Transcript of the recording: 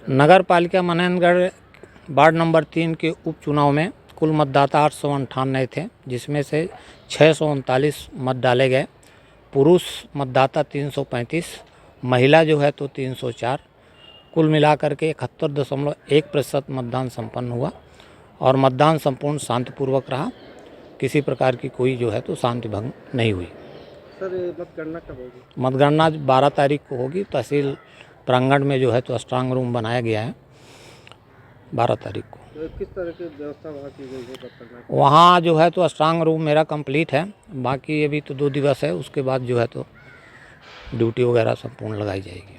नगर पालिका मननगढ़ ward number 3 के उपचुनाव में कुल मतदाता 898 थे, जिसमें से 639 मत डाले गए। पुरुष मतदाता 335, महिला जो है तो 304। कुल मिलाकर के 71.1% मतदान संपन्न हुआ और मतदान संपूर्ण शांतिपूर्वक रहा। किसी प्रकार की कोई जो है तो शांति भंग नहीं हुई। सर मतगणना कब होगी? मतगणना 12 तारीख को होगी। तहसील प्रांगण में जो है तो स्ट्रांग रूम बनाया गया है 12 तारीख को। तो किस तरह की व्यवस्था वहाँ की गई है मतगणना? वहाँ जो है तो स्ट्रांग रूम मेरा कंप्लीट है, बाकी अभी तो 2 दिवस है, उसके बाद जो है तो ड्यूटी वगैरह संपूर्ण लगाई जाएगी।